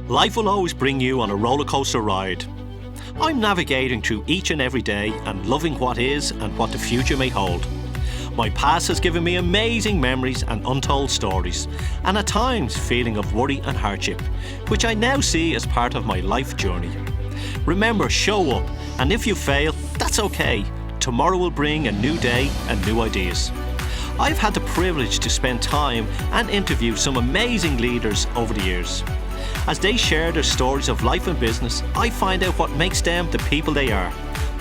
Life will always bring you on a roller coaster ride. I'm navigating through each and every day and loving what is and what the future may hold. My past has given me amazing memories and untold stories, and at times feeling of worry and hardship, which I now see as part of my life journey. Remember, show up, and if you fail, that's okay. Tomorrow will bring a new day and new ideas. I've had the privilege to spend time and interview some amazing leaders over the years. As they share their stories of life and business, I find out what makes them the people they are.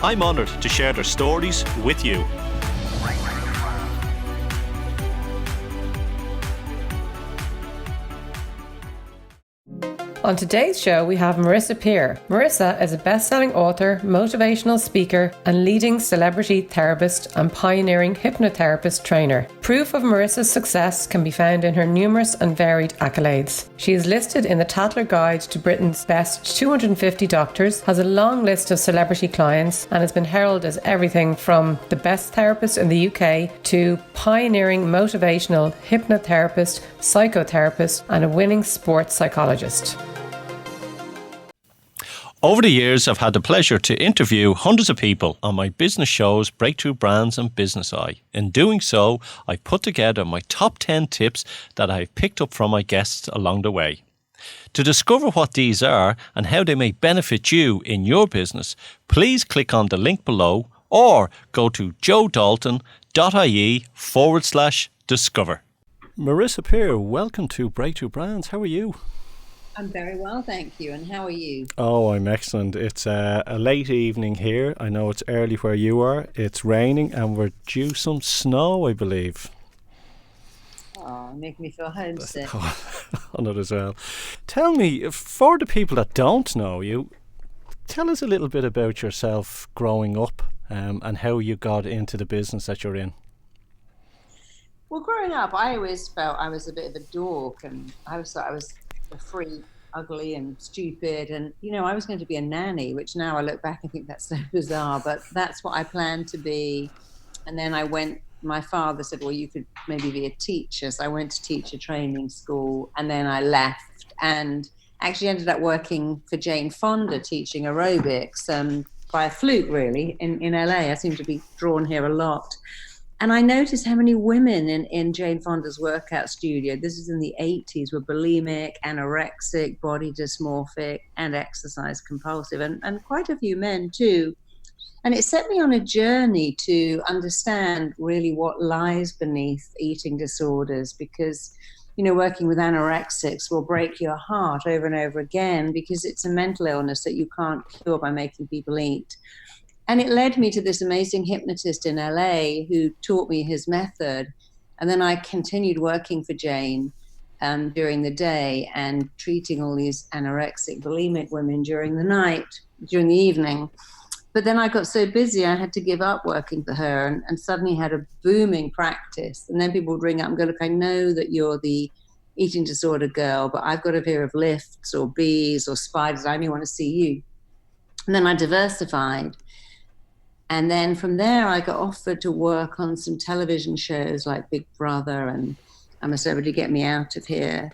I'm honoured to share their stories with you. On today's show, we have Marisa Peer. Marisa is a best-selling author, motivational speaker, and leading celebrity therapist and pioneering hypnotherapist trainer. Proof of Marisa's success can be found in her numerous and varied accolades. She is listed in the Tatler Guide to Britain's Best 250 Doctors, has a long list of celebrity clients, and has been heralded as everything from the best therapist in the UK to pioneering motivational hypnotherapist, psychotherapist, and a winning sports psychologist. Over the years, I've had the pleasure to interview hundreds of people on my business shows, Breakthrough Brands and Business Eye. In doing so, I've put together my top 10 tips that I've picked up from my guests along the way. To discover what these are and how they may benefit you in your business, please click on the link below or go to joedalton.ie/discover. Marisa Peer, welcome to Breakthrough Brands. How are you? I'm very well, thank you. And how are you? Oh, I'm excellent. It's a late evening here. I know it's early where you are. It's raining and we're due some snow, I believe. Oh, make me feel homesick. On it as well. Tell me, for the people that don't know you, tell us a little bit about yourself growing up and how you got into the business that you're in. Well, growing up, I always felt I was a bit of a dork, and I always thought I was a freak, ugly and stupid, and I was going to be a nanny, which now I look back and think that's so bizarre, but that's what I planned to be. And then my father said, well, you could maybe be a teacher, so I went to teacher training school, and then I left and actually ended up working for Jane Fonda teaching aerobics by a fluke, really, in LA. I seem to be drawn here a lot. And I noticed how many women in Jane Fonda's workout studio, this is in the 80s, were bulimic, anorexic, body dysmorphic, and exercise compulsive, and quite a few men too. And it set me on a journey to understand really what lies beneath eating disorders, because, working with anorexics will break your heart over and over again because it's a mental illness that you can't cure by making people eat. And it led me to this amazing hypnotist in LA who taught me his method. And then I continued working for Jane during the day and treating all these anorexic, bulimic women during the evening. But then I got so busy, I had to give up working for her and suddenly had a booming practice. And then people would ring up and go, look, I know that you're the eating disorder girl, but I've got a fear of lifts or bees or spiders. I only want to see you. And then I diversified. And then from there, I got offered to work on some television shows like Big Brother and I'm a Celebrity, Get Me Out of Here.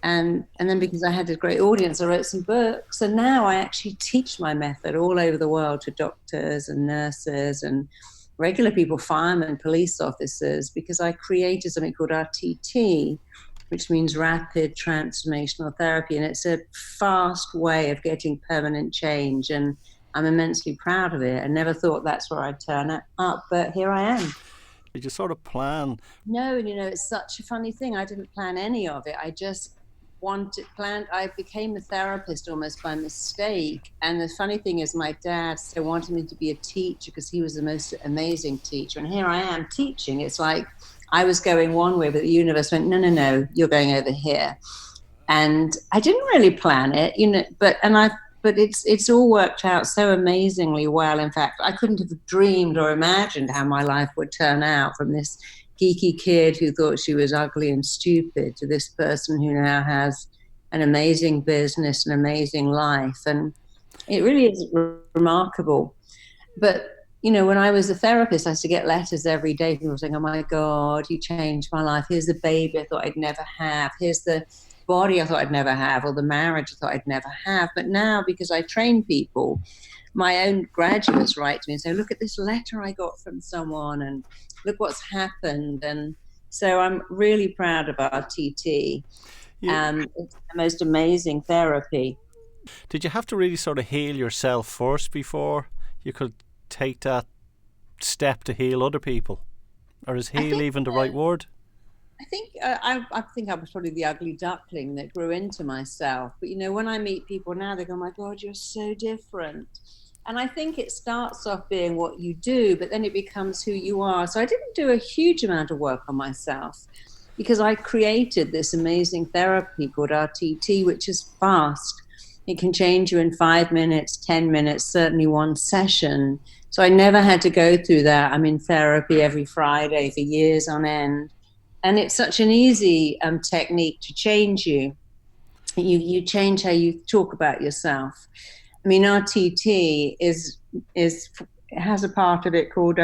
And then because I had a great audience, I wrote some books. And now I actually teach my method all over the world to doctors and nurses and regular people, firemen, police officers, because I created something called RTT, which means Rapid Transformational Therapy. And it's a fast way of getting permanent change. And I'm immensely proud of it. I never thought that's where I'd turn up, but here I am. Did you sort of plan? No, it's such a funny thing. I didn't plan any of it. I just I became a therapist almost by mistake. And the funny thing is my dad still wanted me to be a teacher because he was the most amazing teacher. And here I am teaching. It's like I was going one way, but the universe went, no, you're going over here. And I didn't really plan it, but it's all worked out so amazingly well. In fact, I couldn't have dreamed or imagined how my life would turn out from this geeky kid who thought she was ugly and stupid to this person who now has an amazing business, an amazing life. And it really is remarkable. But, when I was a therapist, I used to get letters every day. People saying, oh my God, you changed my life. Here's the baby I thought I'd never have. Here's the body I thought I'd never have, or the marriage I thought I'd never have. But now, because I train people, my own graduates write to me and say, look at this letter I got from someone, and look what's happened. And so I'm really proud of our TT. It's the most amazing therapy. Did you have to really sort of heal yourself first before you could take that step to heal other people? Or is heal even the right word? I think I was probably the ugly duckling that grew into myself. But, when I meet people now, they go, oh my God, you're so different. And I think it starts off being what you do, but then it becomes who you are. So I didn't do a huge amount of work on myself because I created this amazing therapy called RTT, which is fast. It can change you in 5 minutes, 10 minutes, certainly one session. So I never had to go through that. I'm in therapy every Friday for years on end. And it's such an easy technique to change you. You change how you talk about yourself. I mean, RTT has a part of it called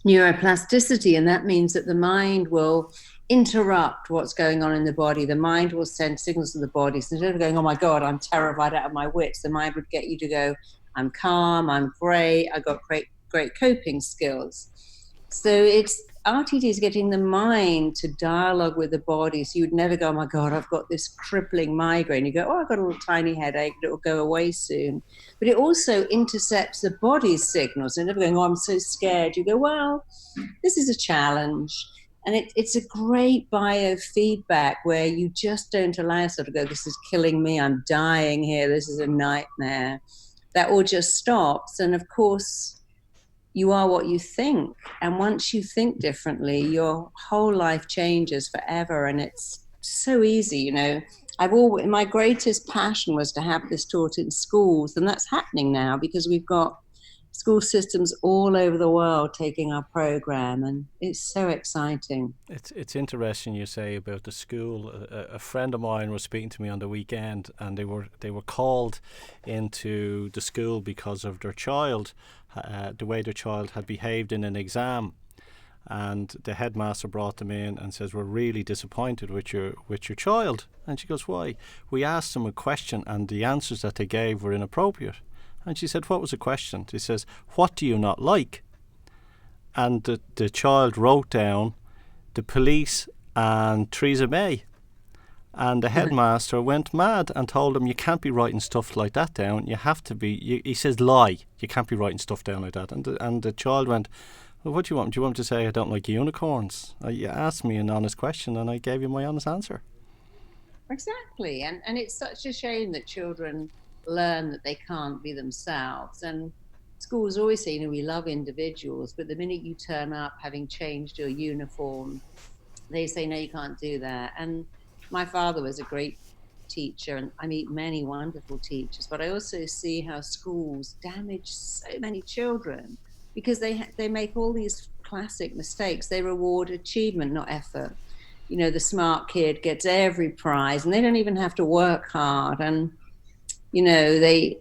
neuroplasticity, and that means that the mind will interrupt what's going on in the body. The mind will send signals to the body. So instead of going, oh my God, I'm terrified out of my wits, the mind would get you to go, I'm calm, I'm great, I got great coping skills. So it's RTT is getting the mind to dialogue with the body. So you'd never go, oh my God, I've got this crippling migraine. You go, oh, I've got a little tiny headache, it'll go away soon. But it also intercepts the body's signals. So never going, oh, I'm so scared. You go, well, this is a challenge. And it's a great biofeedback where you just don't allow yourself to go, this is killing me, I'm dying here, this is a nightmare. That all just stops. And of course, you are what you think. And once you think differently, your whole life changes forever. And it's so easy, my greatest passion was to have this taught in schools. And that's happening now because we've got school systems all over the world taking our program, and it's so exciting. It's interesting you say about the school. A friend of mine was speaking to me on the weekend, and they were called into the school because of their child, the way their child had behaved in an exam. And the headmaster brought them in and says, we're really disappointed with your child. And she goes, why? We asked them a question and the answers that they gave were inappropriate. And she said, what was the question? She says, what do you not like? And the child wrote down the police and Theresa May. And the headmaster went mad and told him, you can't be writing stuff like that down. You have to be, he says, lie. You can't be writing stuff down like that. And the child went, well, what do you want? Do you want me to say I don't like unicorns? You asked me an honest question and I gave you my honest answer. Exactly. And it's such a shame that children learn that they can't be themselves. And schools always say, we love individuals, but the minute you turn up having changed your uniform, they say, no, you can't do that. And my father was a great teacher, and I meet many wonderful teachers, but I also see how schools damage so many children because they make all these classic mistakes. They reward achievement, not effort. The smart kid gets every prize and they don't even have to work hard. And they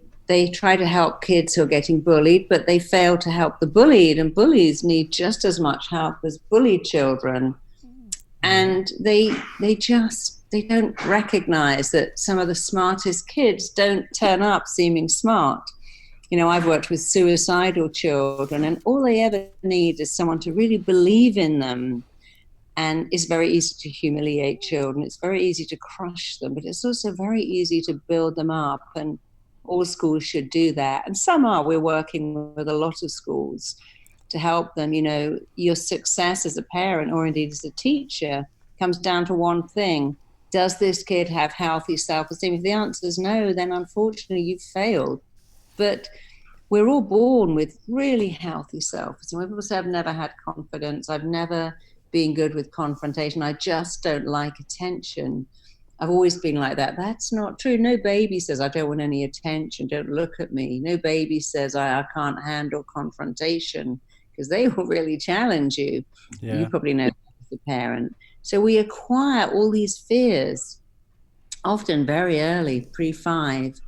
try to help kids who are getting bullied, but they fail to help the bullied, and bullies need just as much help as bullied children. And they don't recognize that some of the smartest kids don't turn up seeming smart. I've worked with suicidal children, and all they ever need is someone to really believe in them. And it's very easy to humiliate children. It's very easy to crush them, but it's also very easy to build them up. And all schools should do that. And we're working with a lot of schools to help them. Your success as a parent or indeed as a teacher comes down to one thing. Does this kid have healthy self-esteem? If the answer is no, then unfortunately you've failed. But we're all born with really healthy self-esteem. When people say, I've never had confidence, I've never being good with confrontation, I just don't like attention, I've always been like that. That's not true. No baby says, I don't want any attention, don't look at me. No baby says, I can't handle confrontation, because they will really challenge you. Yeah. You probably know as a parent. So we acquire all these fears, often very early, pre-5.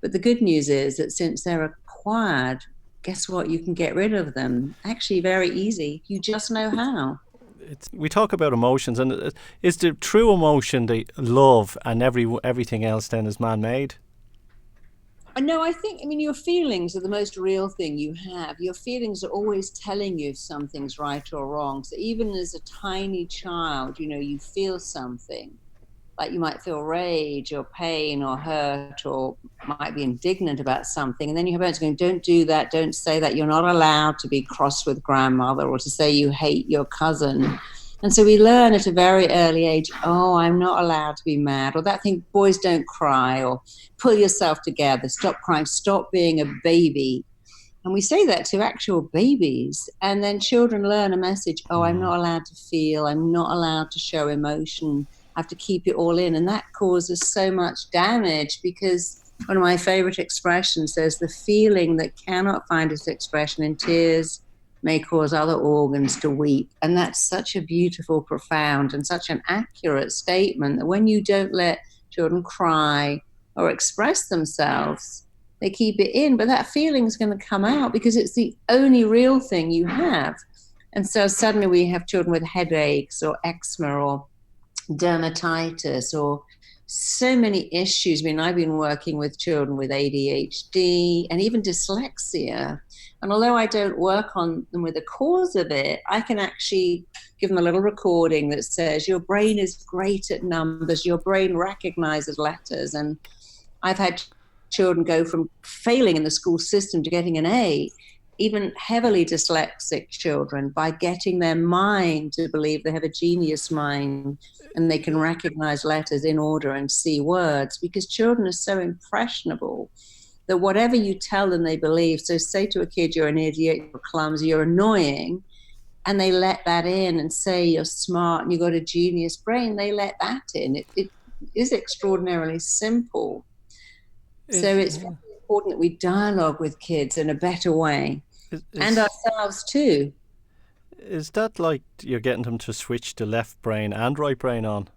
But the good news is that since they're acquired, guess what? You can get rid of them. Actually, very easy. You just know how. we talk about emotions, and is the true emotion the love, and everything else then is man-made? No, I mean, your feelings are the most real thing you have. Your feelings are always telling you if something's right or wrong. So even as a tiny child, you feel something. Like you might feel rage or pain or hurt, or might be indignant about something. And then you have parents going, don't do that, don't say that. You're not allowed to be cross with grandmother or to say you hate your cousin. And so we learn at a very early age, oh, I'm not allowed to be mad, or that thing, boys don't cry, or pull yourself together, stop crying, stop being a baby. And we say that to actual babies. And then children learn a message, oh, I'm not allowed to feel, I'm not allowed to show emotion, I have to keep it all in. And that causes so much damage, because one of my favorite expressions says the feeling that cannot find its expression in tears may cause other organs to weep. And that's such a beautiful, profound, and such an accurate statement, that when you don't let children cry or express themselves, they keep it in, but that feeling is going to come out because it's the only real thing you have. And so suddenly we have children with headaches or eczema or dermatitis or so many issues. I mean, I've been working with children with ADHD and even dyslexia. And although I don't work on them with the cause of it, I can actually give them a little recording that says, your brain is great at numbers, your brain recognizes letters. And I've had children go from failing in the school system to getting an A, even heavily dyslexic children, by getting their mind to believe they have a genius mind and they can recognize letters in order and see words, because children are so impressionable that whatever you tell them, they believe. So say to a kid, you're an idiot, you're clumsy, you're annoying, and they let that in, and say you're smart and you've got a genius brain, they let that in. It is extraordinarily simple. So it's very important that we dialogue with kids in a better way, and ourselves too. Is that like you're getting them to switch the left brain and right brain on?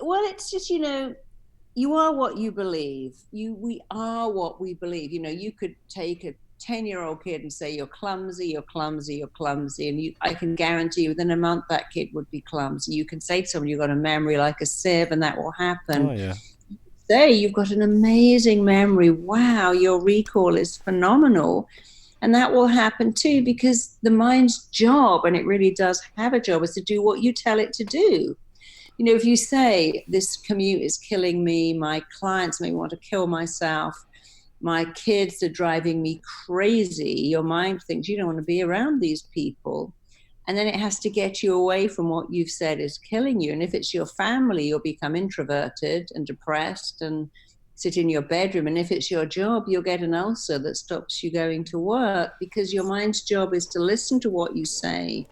Well, it's just, you are what you believe. We are what we believe. You could take a 10-year-old kid and say, you're clumsy, you're clumsy, you're clumsy. And I can guarantee you within a month that kid would be clumsy. You can say to someone, you've got a memory like a sieve, and that will happen. Oh, yeah. Say, you've got an amazing memory. Wow, your recall is phenomenal. And that will happen too, because the mind's job, and it really does have a job, is to do what you tell it to do. If you say, this commute is killing me, my clients make me want to kill myself, my kids are driving me crazy, your mind thinks you don't want to be around these people. And then it has to get you away from what you've said is killing you. And if it's your family, you'll become introverted and depressed and sit in your bedroom. And if it's your job, you'll get an ulcer that stops you going to work, because your mind's job is to listen to what you say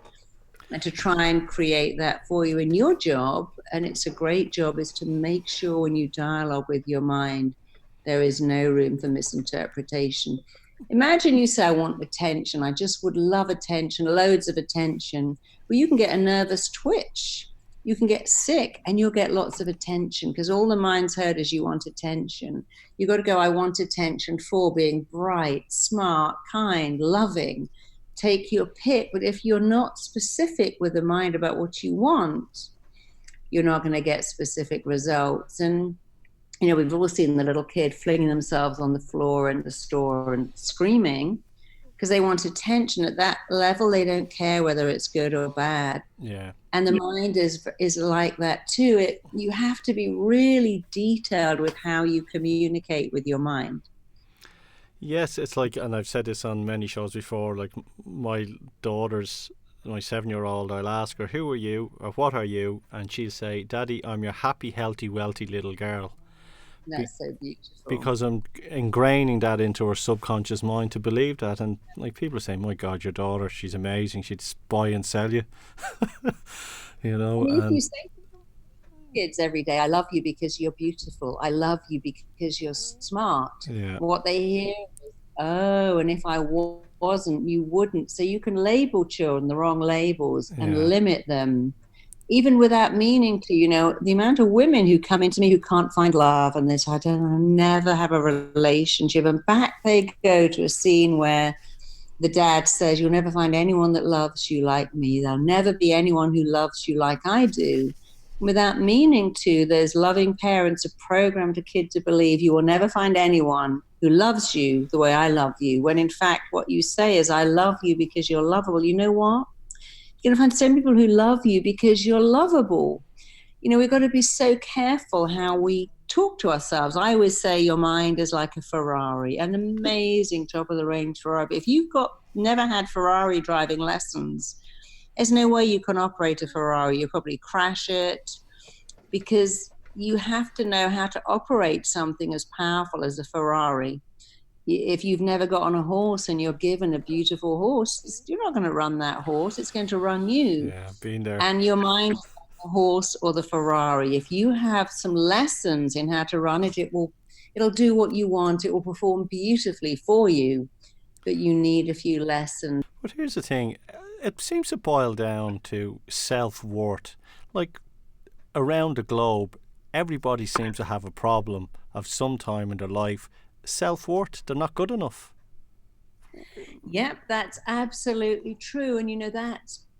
and to try and create that for you. And your job, and it's a great job, is to make sure when you dialogue with your mind, there is no room for misinterpretation. Imagine you say, I want attention, I just would love attention, loads of attention. Well, you can get a nervous twitch, you can get sick, and you'll get lots of attention, because all the mind's heard is you want attention. You've got to go, I want attention for being bright, smart, kind, loving. Take your pick. But if you're not specific with the mind about what you want, you're not going to get specific results. And we've all seen the little kid flinging themselves on the floor in the store and screaming because they want attention. At that level, they don't care whether it's good or bad. Yeah. And the mind is like that too. You have to be really detailed with how you communicate with your mind. Yes, it's like, and I've said this on many shows before, like my 7-year-old, I'll ask her, who are you, or what are you? And she'll say, Daddy, I'm your happy, healthy, wealthy little girl. That's so beautiful. Because I'm ingraining that into her subconscious mind to believe that. And like people are saying, my God, your daughter, she's amazing, she'd buy and sell you. If you say to kids every day, I love you because you're beautiful, I love you because you're smart, what they hear is, oh, and if I wasn't, you wouldn't. So you can label children the wrong labels and limit them, even without meaning to. The amount of women who come into me who can't find love, and they say, I never have a relationship, and back they go to a scene where the dad says, you'll never find anyone that loves you like me. There'll never be anyone who loves you like I do. Without meaning to, those loving parents are programmed a kid to believe you will never find anyone who loves you the way I love you, when in fact what you say is, I love you because you're lovable. You know what? You're going to find some people who love you because you're lovable. We've got to be so careful how we talk to ourselves. I always say your mind is like a Ferrari, an amazing top of the range Ferrari. But if you've never had Ferrari driving lessons, there's no way you can operate a Ferrari. You'll probably crash it, because you have to know how to operate something as powerful as a Ferrari. If you've never got on a horse and you're given a beautiful horse, you're not going to run that horse. It's going to run you. Yeah, been there. And your mind, the horse or the Ferrari, if you have some lessons in how to run it, it'll do what you want. It will perform beautifully for you, but you need a few lessons. But here's the thing. It seems to boil down to self-worth. Like, around the globe, everybody seems to have a problem of some time in their life. Self-worth, they're not good enough. Yep, that's absolutely true. And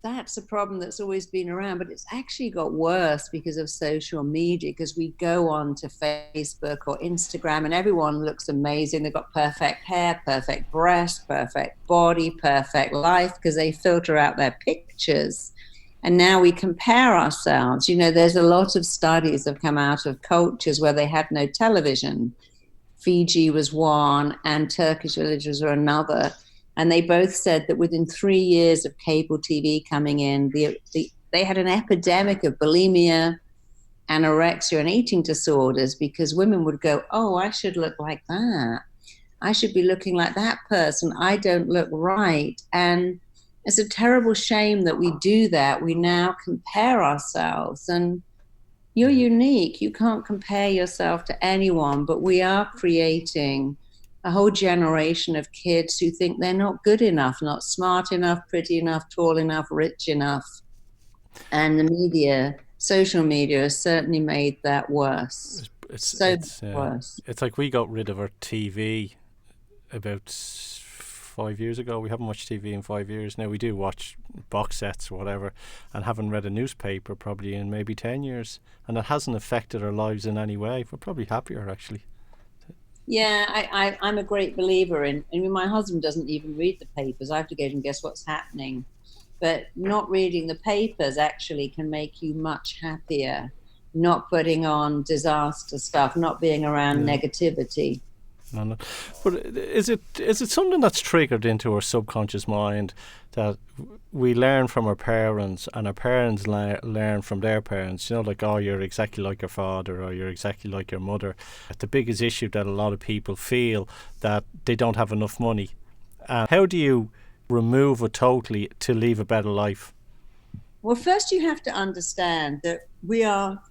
that's a problem that's always been around, but it's actually got worse because of social media, because we go on to Facebook or Instagram and everyone looks amazing. They've got perfect hair, perfect breast, perfect body, perfect life, because they filter out their pictures. And now we compare ourselves. There's a lot of studies that have come out of cultures where they had no television. Fiji was one and Turkish villages were another. And they both said that within 3 years of cable TV coming in, they had an epidemic of bulimia, anorexia, and eating disorders, because women would go, oh, I should look like that. I should be looking like that person. I don't look right. And it's a terrible shame that we do that. We now compare ourselves, and you're unique. You can't compare yourself to anyone, but we are creating a whole generation of kids who think they're not good enough, not smart enough, pretty enough, tall enough, rich enough. And the media, social media, has certainly made that worse. It's worse. It's like we got rid of our TV about 5 years ago. We haven't watched TV in 5 years. Now we do watch box sets or whatever, and haven't read a newspaper probably in maybe 10 years. And it hasn't affected our lives in any way. We're probably happier, actually. Yeah, I'm a great believer in, my husband doesn't even read the papers. I have to go and guess what's happening. But not reading the papers actually can make you much happier. Not putting on disaster stuff, not being around negativity. No. But is it something that's triggered into our subconscious mind, that we learn from our parents and our parents learn from their parents? Like, oh, you're exactly like your father, or you're exactly like your mother. The biggest issue that a lot of people feel, that they don't have enough money. How do you remove it totally to live a better life? Well, first you have to understand that we are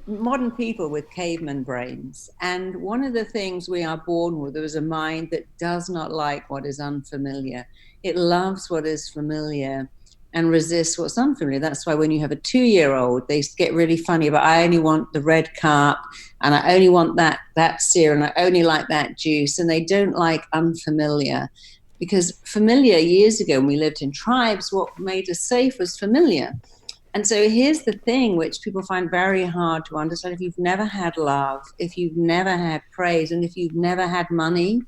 modern people with caveman brains. And one of the things we are born with is a mind that does not like what is unfamiliar. It loves what is familiar and resists what's unfamiliar. That's why when you have a 2-year-old, they get really funny about, I only want the red carp, and I only want that cereal, and I only like that juice. And they don't like unfamiliar, because familiar, years ago when we lived in tribes, what made us safe was familiar. And so here's the thing which people find very hard to understand. If you've never had love, if you've never had praise, and if you've never had money,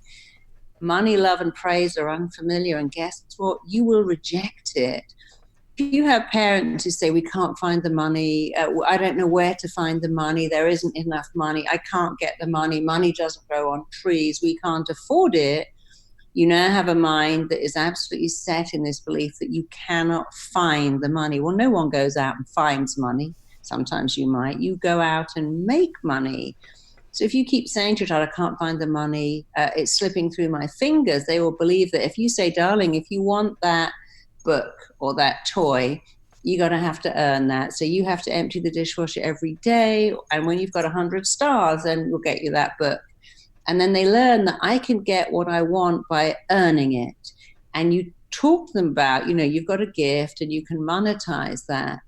love, and praise are unfamiliar. And guess what? You will reject it. If you have parents who say, we can't find the money, I don't know where to find the money, there isn't enough money, I can't get the money doesn't grow on trees, we can't afford it, you now have a mind that is absolutely set in this belief that you cannot find the money. Well, no one goes out and finds money. Sometimes you might. You go out and make money. So if you keep saying to your child, I can't find the money, it's slipping through my fingers, they will believe that. If you say, darling, if you want that book or that toy, you're going to have to earn that. So you have to empty the dishwasher every day. And when you've got 100 stars, then we'll get you that book. And then they learn that I can get what I want by earning it. And you talk to them about, you've got a gift and you can monetize that.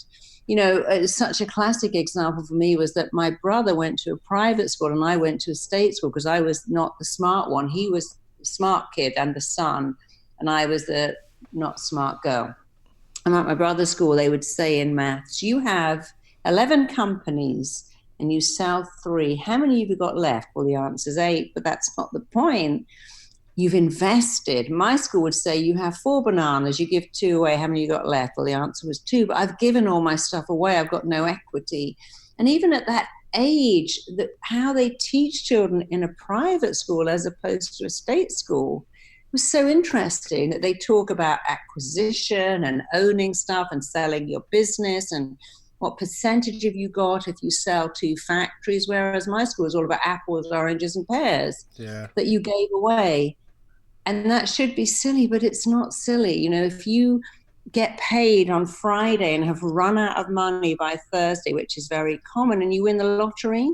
Such a classic example for me was that my brother went to a private school and I went to a state school, because I was not the smart one. He was the smart kid and the son. and I was the not smart girl. And at my brother's school, they would say in maths, you have 11 companies and you sell 3. How many have you got left? Well, the answer is 8, but that's not the point. You've invested. My school would say you have 4 bananas, you give 2 away. How many you got left? Well, the answer was 2, but I've given all my stuff away. I've got no equity. And even at that age, how they teach children in a private school as opposed to a state school was so interesting, that they talk about acquisition and owning stuff and selling your business and what percentage have you got if you sell 2 factories, whereas my school is all about apples, oranges, and pears that you gave away. And that should be silly, but it's not silly. You know, if you get paid on Friday and have run out of money by Thursday, which is very common, and you win the lottery,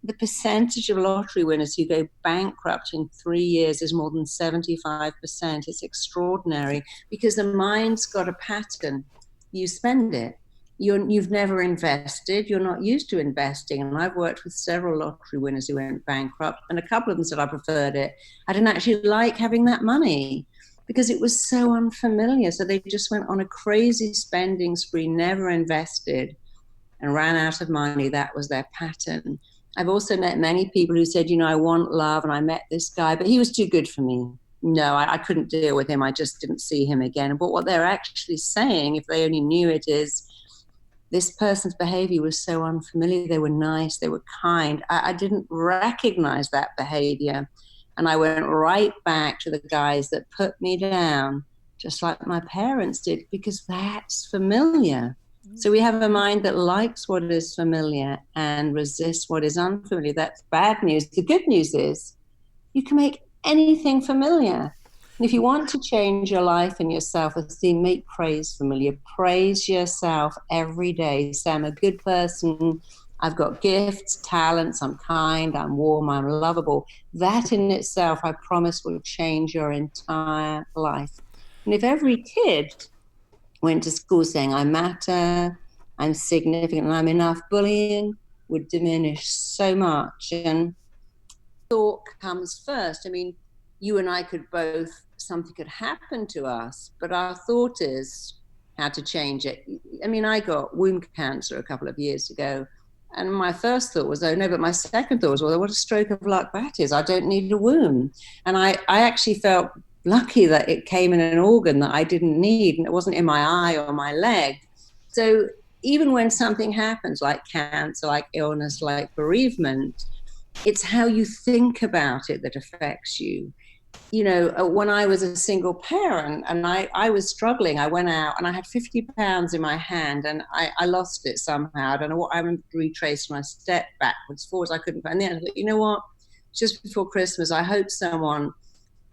the percentage of lottery winners who go bankrupt in 3 years is more than 75%. It's extraordinary because the mind's got a pattern. You spend it. You've never invested. You're not used to investing. And I've worked with several lottery winners who went bankrupt, and a couple of them said I preferred it. I didn't actually like having that money because it was so unfamiliar. So they just went on a crazy spending spree, never invested, and ran out of money. That was their pattern. I've also met many people who said, you know, I want love, and I met this guy, but he was too good for me. No, I couldn't deal with him. I just didn't see him again. But what they're actually saying, if they only knew it, is this person's behavior was so unfamiliar. They were nice, they were kind. I didn't recognize that behavior. And I went right back to the guys that put me down, just like my parents did, because that's familiar. So we have a mind that likes what is familiar and resists what is unfamiliar. That's bad news. The good news is you can make anything familiar. And if you want to change your life and your self-esteem, make praise familiar. Praise yourself every day. Say, I'm a good person. I've got gifts, talents. I'm kind. I'm warm. I'm lovable. That in itself, I promise, will change your entire life. And if every kid went to school saying, I matter, I'm significant, and I'm enough, bullying would diminish so much. And thought comes first. I mean, you and I could both, something could happen to us, but our thought is how to change it. I mean, I got womb cancer a couple of years ago, and my first thought was, oh no, but my second thought was, well, what a stroke of luck that is. I don't need a womb. And I actually felt lucky that it came in an organ that I didn't need, and it wasn't in my eye or my leg. So even when something happens, like cancer, like illness, like bereavement, it's how you think about it that affects you. You know, when I was a single parent and I was struggling, I went out and I had 50 pounds in my hand, and I lost it somehow. I don't know what, I retraced my step backwards, forwards. I couldn't find the end. I thought, you know what, just before Christmas, I hope someone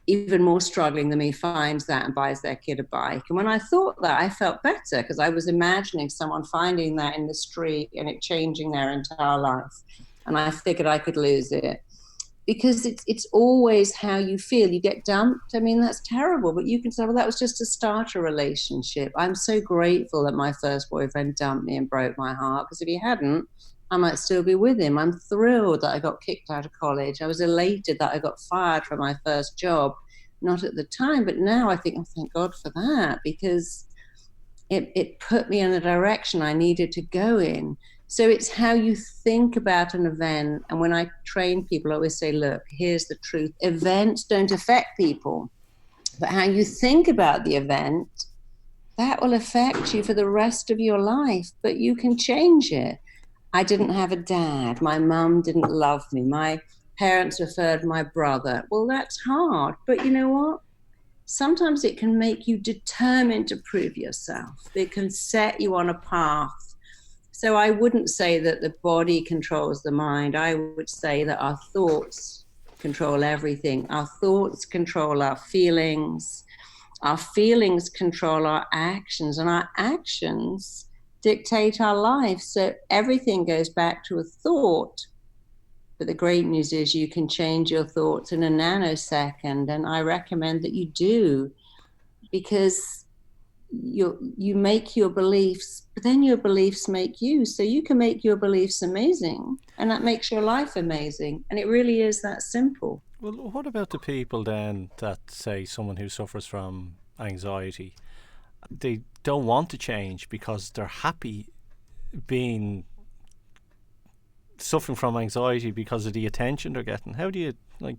even more struggling than me finds that and buys their kid a bike. And when I thought that, I felt better, because I was imagining someone finding that in the street and it changing their entire life. And I figured I could lose it, because it's always how you feel. You get dumped. I mean, that's terrible, but you can say, well, that was just to start a relationship. I'm so grateful that my first boyfriend dumped me and broke my heart, because if he hadn't, I might still be with him. I'm thrilled that I got kicked out of college. I was elated that I got fired from my first job. Not at the time, but now I think, oh, thank God for that, because it put me in the direction I needed to go in. So it's how you think about an event. And when I train people, I always say, look, here's the truth. Events don't affect people, but how you think about the event, that will affect you for the rest of your life, but you can change it. I didn't have a dad. My mum didn't love me. My parents preferred my brother. Well, that's hard, but you know what? Sometimes it can make you determined to prove yourself. It can set you on a path. So I wouldn't say that the body controls the mind. I would say that our thoughts control everything. Our thoughts control our feelings. Our feelings control our actions, and our actions dictate our life. So everything goes back to a thought. But the great news is you can change your thoughts in a nanosecond, and I recommend that you do, because you make your beliefs, but then your beliefs make you. So you can make your beliefs amazing, and that makes your life amazing. And it really is that simple. Well, what about the people then that say someone who suffers from anxiety, they don't want to change because they're happy being suffering from anxiety because of the attention they're getting? How do you like?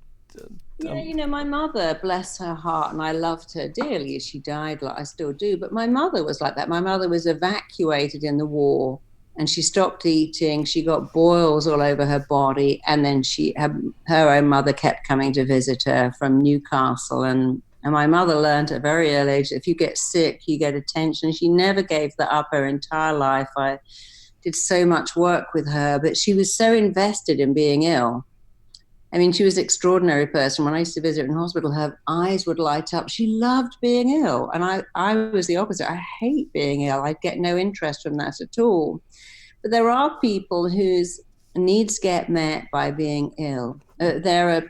Yeah, my mother, bless her heart, and I loved her dearly as she died, like I still do. But my mother was like that. My mother was evacuated in the war, and she stopped eating. She got boils all over her body, and then her own mother kept coming to visit her from Newcastle, and my mother learned at a very early age, if you get sick, you get attention. She never gave that up her entire life. I did so much work with her, but she was so invested in being ill. I mean, she was an extraordinary person. When I used to visit her in hospital, her eyes would light up. She loved being ill. And I was the opposite. I hate being ill. I get no interest from that at all. But there are people whose needs get met by being ill. There are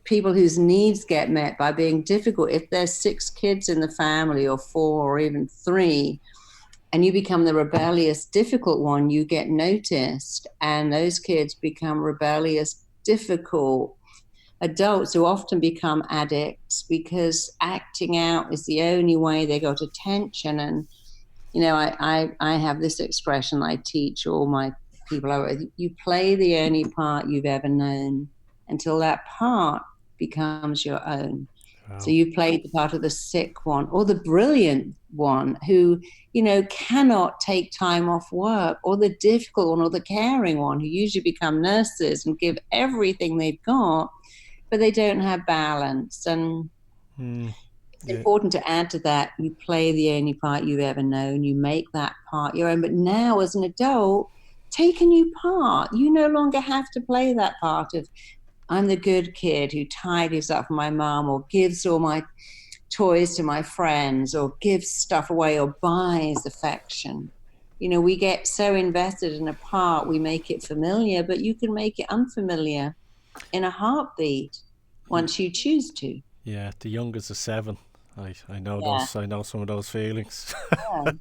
people whose needs get met by being difficult. If there's 6 kids in the family, or 4, or even 3, and you become the rebellious, difficult one, you get noticed. And those kids become rebellious, difficult adults who often become addicts because acting out is the only way they got attention. And I have this expression I teach all my people: you play the only part you've ever known until that part becomes your own. Wow. So you played the part of the sick one, or the brilliant one who, cannot take time off work, or the difficult one, or the caring one, who usually become nurses and give everything they've got, but they don't have balance. And it's important to add to that, you play the only part you've ever known, you make that part your own. But now as an adult, take a new part. You no longer have to play that part of, I'm the good kid who tidies up for my mom, or gives all my toys to my friends, or gives stuff away, or buys affection. We get so invested in a part, we make it familiar, but you can make it unfamiliar in a heartbeat once you choose to. Yeah, the youngest is 7. I know Yeah. those. I know some of those feelings. Yeah.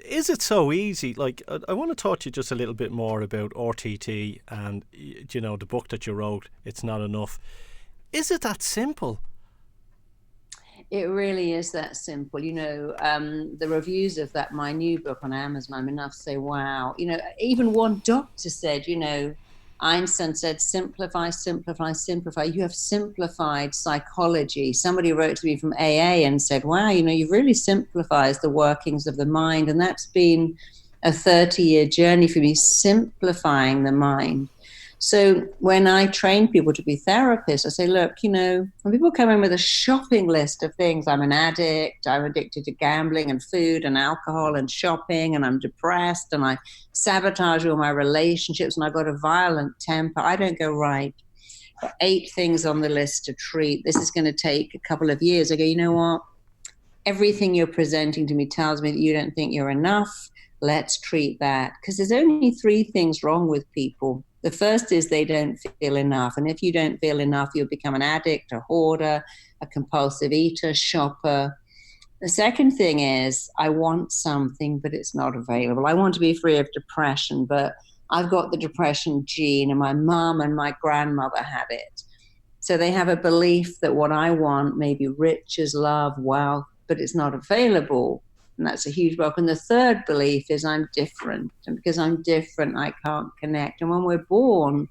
Is it so easy? Like, I want to talk to you just a little bit more about RTT and the book that you wrote. It's Not Enough. Is it that simple? It really is that simple. The reviews of my new book on Amazon, I'm enough to say, wow. Even one doctor said, Einstein said, simplify, simplify, simplify. You have simplified psychology. Somebody wrote to me from AA and said, wow, you've really simplified the workings of the mind. And that's been a 30-year journey for me, simplifying the mind. So when I train people to be therapists, I say, look, when people come in with a shopping list of things, I'm an addict, I'm addicted to gambling and food and alcohol and shopping, and I'm depressed, and I sabotage all my relationships, and I've got a violent temper, I don't go, right, 8 things on the list to treat. This is going to take a couple of years. I go, you know what? Everything you're presenting to me tells me that you don't think you're enough. Let's treat that. Because there's only 3 things wrong with people. The first is they don't feel enough. And if you don't feel enough, you'll become an addict, a hoarder, a compulsive eater, shopper. The second thing is, I want something, but it's not available. I want to be free of depression, but I've got the depression gene, and my mom and my grandmother had it. So they have a belief that what I want may be riches, love, wealth, but it's not available. And that's a huge block. And the third belief is I'm different. And because I'm different, I can't connect. And when we're born,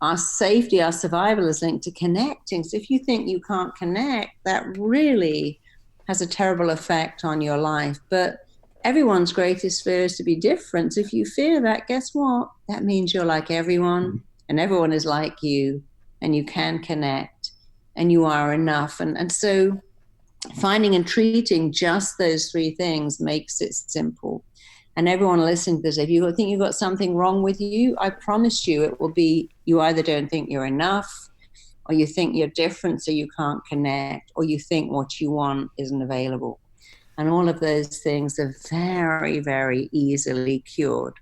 our safety, our survival is linked to connecting. So if you think you can't connect, that really has a terrible effect on your life. But everyone's greatest fear is to be different. So if you fear that, guess what? That means you're like everyone, and everyone is like you, and you can connect, and you are enough. And so finding and treating just those 3 things makes it simple. And everyone listening to this, if you think you've got something wrong with you, I promise you it will be, you either don't think you're enough, or you think you're different so you can't connect, or you think what you want isn't available. And all of those things are very, very easily cured,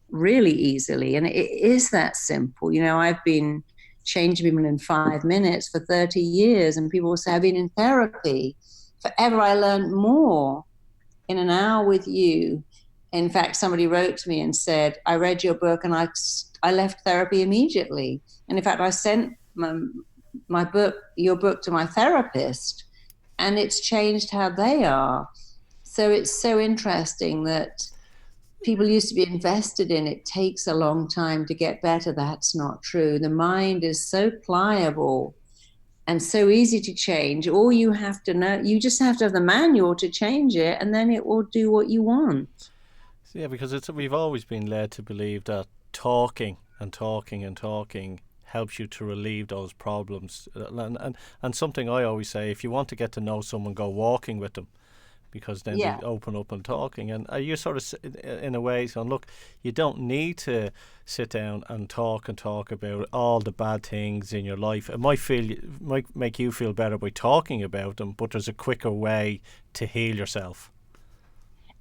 really easily. And it is that simple. I've been changing people in 5 minutes for 30 years. And people will say, I've been in therapy forever. I learned more in an hour with you. In fact, somebody wrote to me and said, I read your book and I left therapy immediately. And in fact, I sent your book to my therapist, and it's changed how they are. So it's so interesting that people used to be invested in it takes a long time to get better. That's not true. The mind is so pliable and so easy to change. All you have to know, you just have to have the manual to change it, and then it will do what you want. Yeah, because we've always been led to believe that talking and talking and talking helps you to relieve those problems. And something I always say, if you want to get to know someone, go walking with them, because then Yeah. they open up and talking. And you sort of, in a way, saying, look, you don't need to sit down and talk about all the bad things in your life. It might make you feel better by talking about them, but there's a quicker way to heal yourself.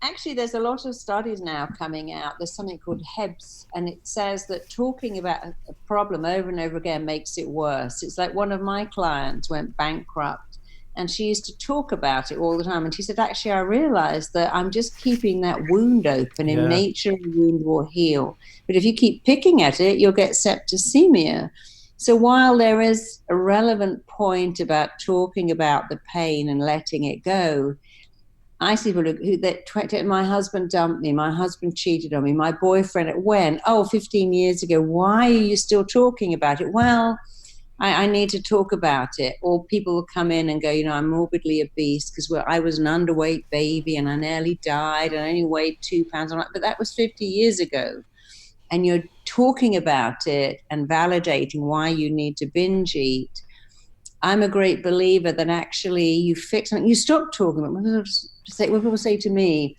Actually, there's a lot of studies now coming out. There's something called HEBS, and it says that talking about a problem over and over again makes it worse. It's like one of my clients went bankrupt, and she used to talk about it all the time. And she said, actually, I realized that I'm just keeping that wound open. In Yeah. nature, a wound will heal. But if you keep picking at it, you'll get septicemia. So while there is a relevant point about talking about the pain and letting it go, I see people my husband dumped me, my husband cheated on me, my boyfriend, when? Oh, 15 years ago. Why are you still talking about it? Well, I need to talk about it. Or people will come in and go, I'm morbidly obese because I was an underweight baby and I nearly died and I only weighed 2 pounds. I'm like, but that was 50 years ago. And you're talking about it and validating why you need to binge eat. I'm a great believer that actually you fix something, you stop talking about it. When people say to me,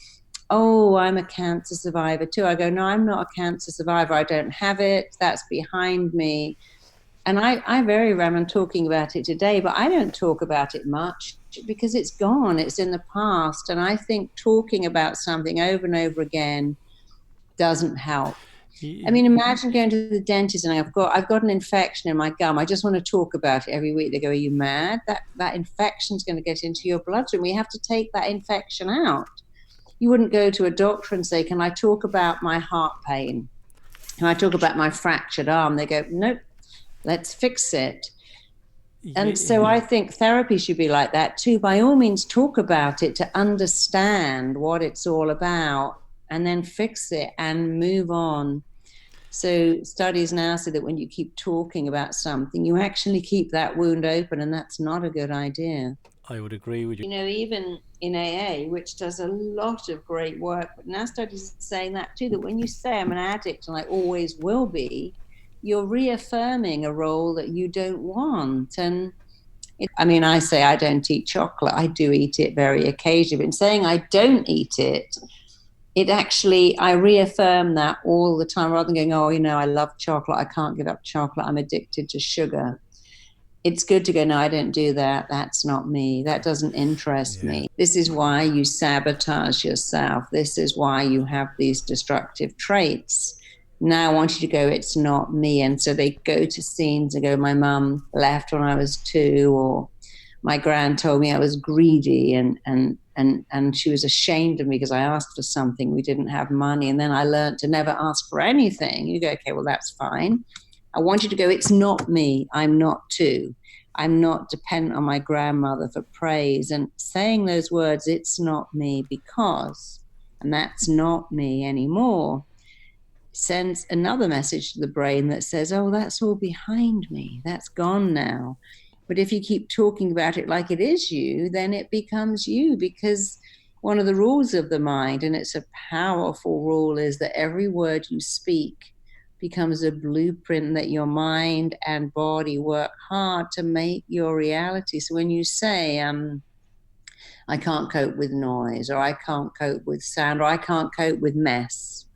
oh, I'm a cancer survivor too, I go, no, I'm not a cancer survivor. I don't have it. That's behind me. And I very rarely am talking about it today, but I don't talk about it much because it's gone. It's in the past. And I think talking about something over and over again doesn't help. I mean, imagine going to the dentist and I've got an infection in my gum. I just want to talk about it every week. They go, are you mad? That infection's going to get into your bloodstream. We have to take that infection out. You wouldn't go to a doctor and say, can I talk about my heart pain? Can I talk about my fractured arm? They go, nope, let's fix it. And so I think therapy should be like that too. By all means, talk about it to understand what it's all about and then fix it and move on. So studies now say that when you keep talking about something, you actually keep that wound open, and that's not a good idea. I would agree with you. Even in AA, which does a lot of great work, but now studies are saying that too, that when you say I'm an addict and I always will be, you're reaffirming a role that you don't want. And I say I don't eat chocolate. I do eat it very occasionally. But in saying I don't eat it, I reaffirm that all the time rather than going, oh, I love chocolate. I can't give up chocolate. I'm addicted to sugar. It's good to go, no, I don't do that. That's not me. That doesn't interest me. This is why you sabotage yourself. This is why you have these destructive traits. Now I want you to go, it's not me. And so they go to scenes and go, my mum left when I was 2, or my gran told me I was greedy and she was ashamed of me because I asked for something. We didn't have money. And then I learned to never ask for anything. You go, okay, well, that's fine. I want you to go, it's not me. I'm not 2. I'm not dependent on my grandmother for praise. And saying those words, it's not me because, and that's not me anymore, sends another message to the brain that says, oh, that's all behind me. That's gone now. But if you keep talking about it like it is you, then it becomes you, because one of the rules of the mind, and it's a powerful rule, is that every word you speak becomes a blueprint that your mind and body work hard to make your reality. So when you say, I can't cope with noise, or I can't cope with sound, or I can't cope with mess,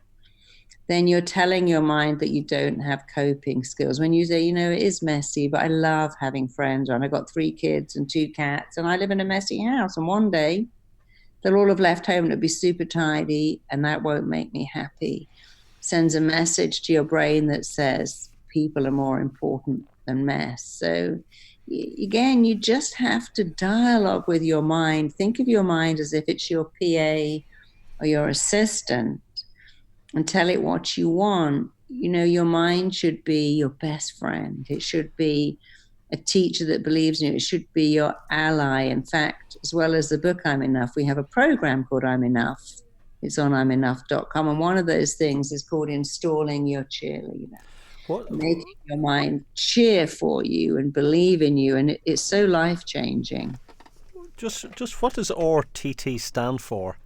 then you're telling your mind that you don't have coping skills. When you say, it is messy, but I love having friends, and I've got 3 kids and 2 cats, and I live in a messy house, and one day they'll all have left home and it'll be super tidy, and that won't make me happy. Sends a message to your brain that says people are more important than mess. So again, you just have to dialogue with your mind. Think of your mind as if it's your PA or your assistant, and tell it what you want. Your mind should be your best friend. It should be a teacher that believes in you. It should be your ally. In fact, as well as the book I'm Enough, we have a program called I'm Enough. It's on imenough.com. And one of those things is called installing your cheerleader, What? making your mind cheer for you and believe in you. And it's so life-changing. Just what does RTT stand for?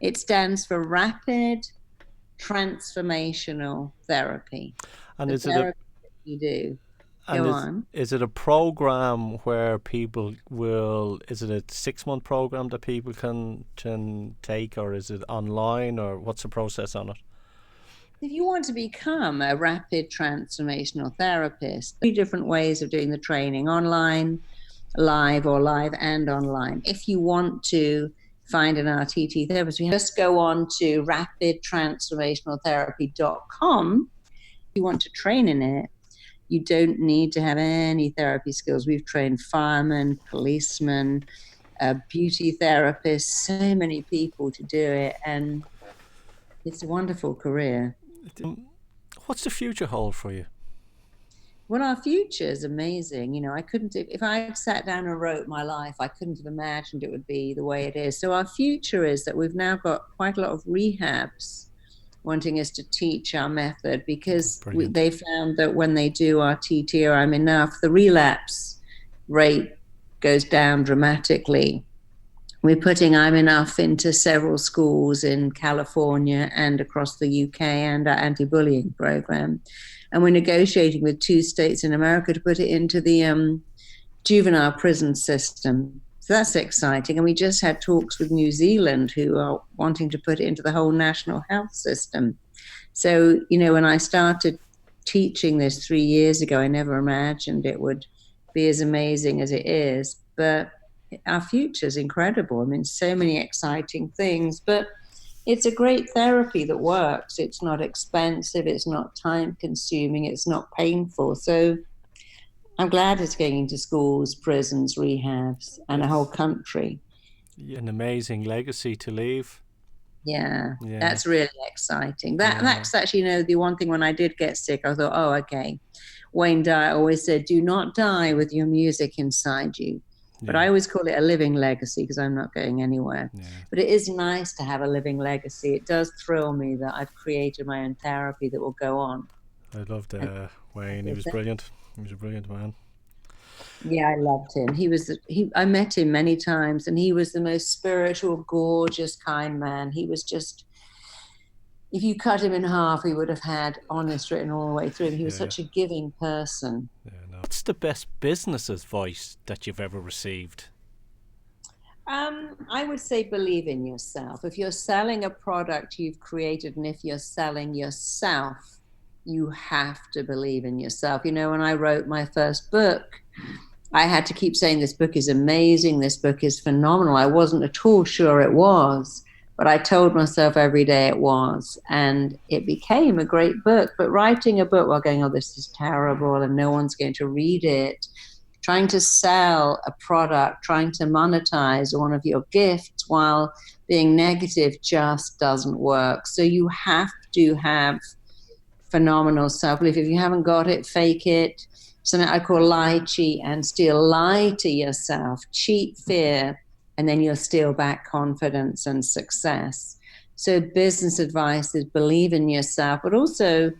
It stands for Rapid Transformational Therapy. And The is it a therapy that you do. and Go on. is it a program where people will? Is it a 6-month program that people can take, or is it online, or what's the process on it? If you want to become a rapid transformational therapist, 3 different ways of doing the training: online, live, or live and online. If you want to find an RTT therapist, you just go on to rapidtransformationaltherapy.com. If you want to train in it, you don't need to have any therapy skills. We've trained firemen, policemen, beauty therapists, so many people to do it, and it's a wonderful career. What's the future hold for you? Well, our future is amazing. You know, I couldn't, if I had sat down and wrote my life, I couldn't have imagined it would be the way it is. So our future is that we've now got quite a lot of rehabs wanting us to teach our method, because they found that when they do our TT or I'm Enough, the relapse rate goes down dramatically. We're putting I'm Enough into several schools in California and across the UK, and our anti-bullying program. And we're negotiating with 2 states in America to put it into the juvenile prison system. So that's exciting. And we just had talks with New Zealand, who are wanting to put it into the whole national health system. So, you know, when I started teaching this 3 years ago, I never imagined it would be as amazing as it is. But our future is incredible. I mean, so many exciting things. But it's a great therapy that works. It's not expensive. It's not time consuming. It's not painful. So I'm glad it's going into schools, prisons, rehabs, and a whole country. An amazing legacy to leave. Yeah, that's really exciting. That's actually, you know, the one thing when I did get sick, I thought, oh, okay. Wayne Dyer always said, do not die with your music inside you. But I always call it a living legacy, because I'm not going anywhere. But it is nice to have a living legacy. It does thrill me that I've created my own therapy that will go on. I loved Wayne. He was brilliant. He was a brilliant man. Yeah, I loved him. I met him many times, and he was the most spiritual, gorgeous, kind man. He was just, if you cut him in half, he would have had honest written all the way through him. He was such a giving person. What's the best business advice that you've ever received? I would say believe in yourself. If you're selling a product you've created, and if you're selling yourself, you have to believe in yourself. You know, when I wrote my first book, I had to keep saying, this book is amazing, this book is phenomenal. I wasn't at all sure it was, but I told myself every day it was, and it became a great book. But writing a book while going, oh, this is terrible and no one's going to read it, trying to sell a product, trying to monetize one of your gifts while being negative just doesn't work. So you have to have phenomenal self-belief. If you haven't got it, fake it. Something I call lie, cheat, and steal. Lie to yourself, cheat fear, and then you'll steal back confidence and success. So business advice is believe in yourself, but also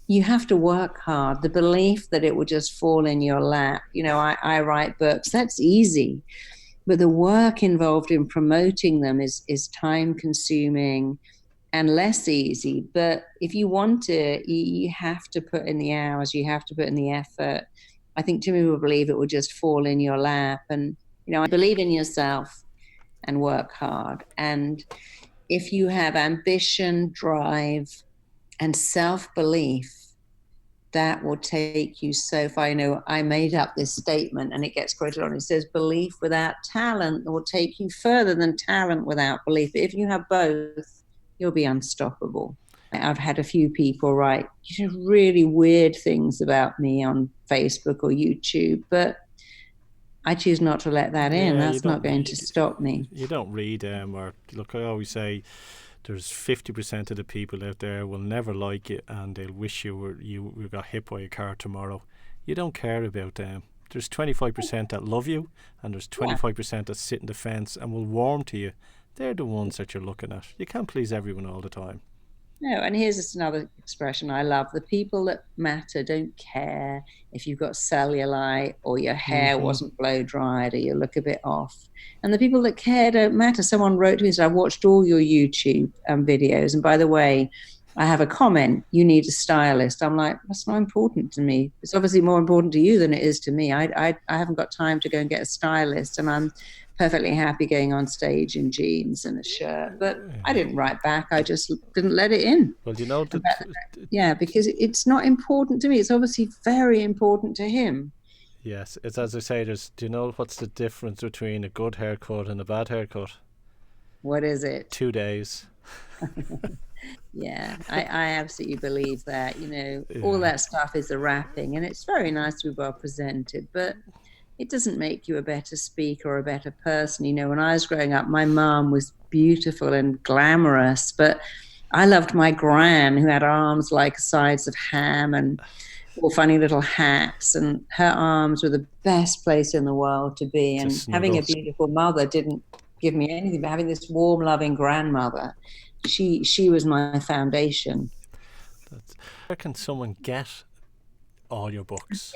you have to work hard. The belief that it will just fall in your lap. You know, I write books, that's easy. But the work involved in promoting them is time consuming and less easy. But if you want it, you have to put in the hours, you have to put in the effort. I think too many people believe it will just fall in your lap. And, you know, believe in yourself and work hard. And if you have ambition, drive, and self-belief, that will take you so far. You know, I made up this statement and it gets quoted on. It says, belief without talent will take you further than talent without belief. But if you have both, you'll be unstoppable. I've had a few people write really weird things about me on Facebook or YouTube, but I choose not to let that in. That's not going to stop me. You don't read them, or look, I always say there's 50% of the people out there will never like you, and they'll wish you got hit by a car tomorrow. You don't care about them. There's 25% that love you, and there's 25% that sit in the fence and will warm to you. They're the ones that you're looking at. You can't please everyone all the time. No, and here's just another expression I love. The people that matter don't care if you've got cellulite or your hair wasn't blow dried or you look a bit off. And the people that care don't matter. Someone wrote to me and said, I watched all your YouTube videos. And by the way, I have a comment, you need a stylist. I'm like, that's not important to me. It's obviously more important to you than it is to me. I haven't got time to go and get a stylist, and I'm perfectly happy going on stage in jeans and a shirt. But I didn't write back. I just didn't let it in. Well, you know, Because it's not important to me. It's obviously very important to him. yes, it's as I say, do you know what's the difference between a good haircut and a bad haircut? What is it? 2 days. Yeah, I absolutely believe that. All that stuff is a wrapping, and it's very nice to be well presented, but it doesn't make you a better speaker or a better person. When I was growing up, my mom was beautiful and glamorous, but I loved my gran, who had arms like sides of ham and all funny little hats, and her arms were the best place in the world to be. And having a beautiful mother didn't give me anything, but having this warm, loving grandmother, she was my foundation. Where can someone get all your books?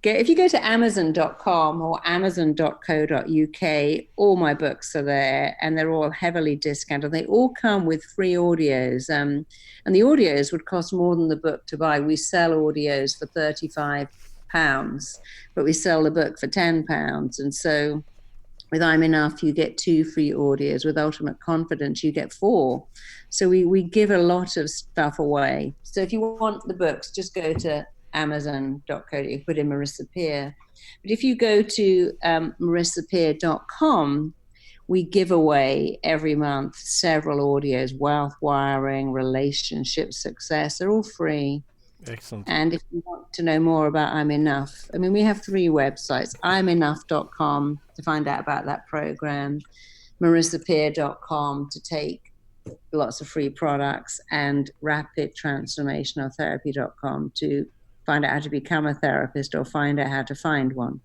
If you go to amazon.com or amazon.co.uk, all my books are there, and they're all heavily discounted. They all come with free audios, and the audios would cost more than the book to buy. We sell audios for £35, but we sell the book for £10. And so with I'm Enough, you get 2 free audios. With Ultimate Confidence, you get 4. So we give a lot of stuff away. So if you want the books, just go to amazon.co. You put in Marisa Peer. But if you go to marisapeer.com, we give away every month several audios: wealth wiring, relationship success. They're all free. Excellent. And if you want to know more about I'm Enough, we have 3 websites: imenough.com to find out about that program, marisapeer.com to take lots of free products, and rapidtransformationaltherapy.com to find out how to become a therapist or find out how to find one.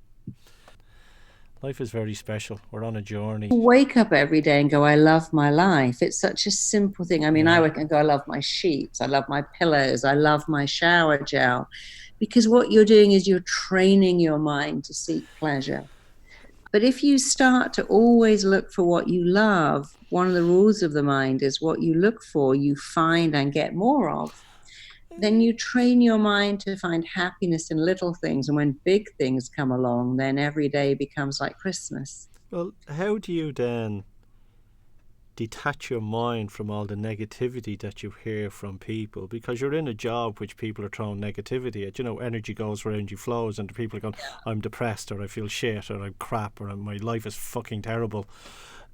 Life is very special. We're on a journey. Wake up every day and go, I love my life. It's such a simple thing. I wake up and go, I love my sheets, I love my pillows, I love my shower gel. Because what you're doing is you're training your mind to seek pleasure. But if you start to always look for what you love, one of the rules of the mind is what you look for, you find and get more of. Then you train your mind to find happiness in little things. And when big things come along, then every day becomes like Christmas. Well, how do you then detach your mind from all the negativity that you hear from people? Because you're in a job which people are throwing negativity at. Energy goes where energy flows, and the people are going, I'm depressed, or I feel shit, or I'm crap, or my life is fucking terrible.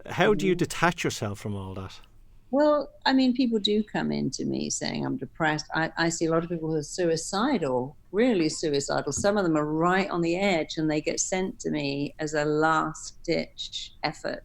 How do you detach yourself from all that? Well, people do come into me saying I'm depressed. I see a lot of people who are suicidal, really suicidal. Some of them are right on the edge, and they get sent to me as a last-ditch effort.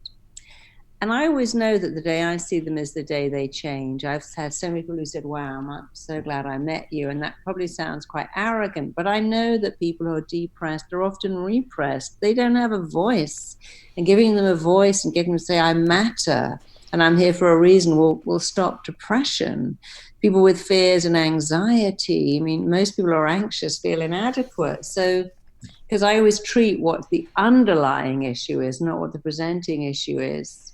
And I always know that the day I see them is the day they change. I've had so many people who said, wow, I'm so glad I met you. And that probably sounds quite arrogant, but I know that people who are depressed are often repressed. They don't have a voice. And giving them a voice and getting them to say, I matter, and I'm here for a reason, will stop depression. People with fears and anxiety, most people are anxious, feel inadequate. So, because I always treat what the underlying issue is, not what the presenting issue is.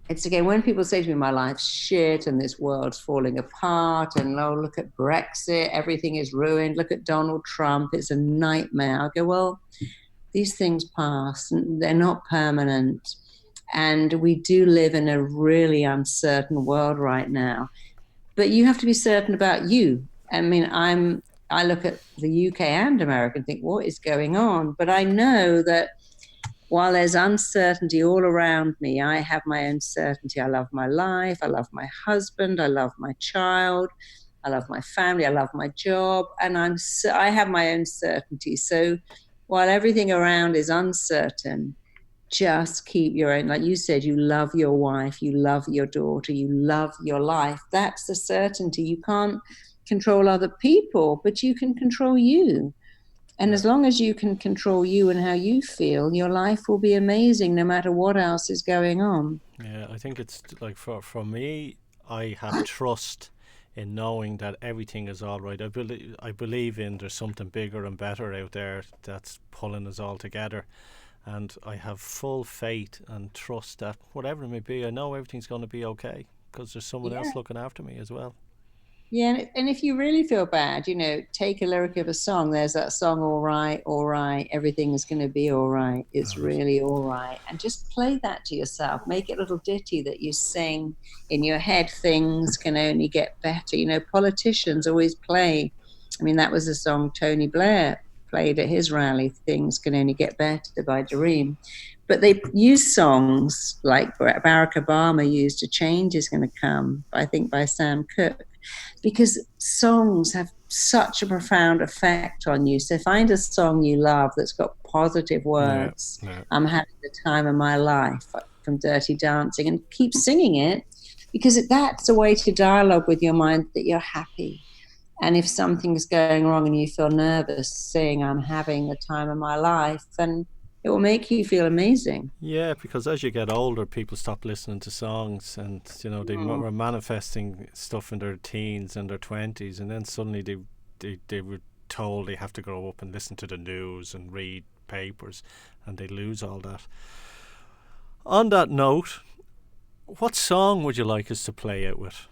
It's again, when people say to me, my life's shit and this world's falling apart, and look at Brexit, everything is ruined, look at Donald Trump, it's a nightmare. I go, well, these things pass, and they're not permanent. And we do live in a really uncertain world right now. But you have to be certain about you. I look at the UK and America and think, what is going on? But I know that while there's uncertainty all around me, I have my own certainty. I love my life. I love my husband. I love my child. I love my family. I love my job. And I have my own certainty. So while everything around is uncertain, just keep your own, like you said, you love your wife, you love your daughter, you love your life. That's the certainty. You can't control other people, but you can control you. And as long as you can control you and how you feel, your life will be amazing no matter what else is going on. Yeah, I think it's like for me, I have trust in knowing that everything is all right. I believe in there's something bigger and better out there that's pulling us all together, and I have full faith and trust that whatever it may be, I know everything's going to be okay because there's someone Yeah. else looking after me as well. Yeah, and if you really feel bad, take a lyric of a song. There's that song, all right, everything is going to be all right. It's All right. really all right. And just play that to yourself. Make it a little ditty that you sing in your head. Things can only get better. Politicians always play. I mean, that was a song Tony Blair played at his rally, Things Can Only Get Better by Dream. But they use songs like Barack Obama used A Change Is Going to Come, I think by Sam Cooke, because songs have such a profound effect on you. So find a song you love that's got positive Yeah, words. yeah. I'm having the time of my life from Dirty Dancing, and keep singing it, because that's a way to dialogue with your mind that you're happy. And if something's going wrong and you feel nervous, sing I'm having the time of my life, and it will make you feel amazing. Yeah, because as you get older, people stop listening to songs, and they were manifesting stuff in their teens and their 20s, and then suddenly they were told they have to grow up and listen to the news and read papers, and they lose all that. On that note, what song would you like us to play out with?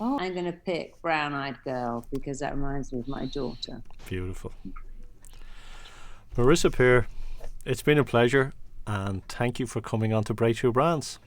Oh, I'm going to pick Brown Eyed Girl because that reminds me of my daughter. Beautiful. Marisa Peer, it's been a pleasure, and thank you for coming on to Breakthrough Brands.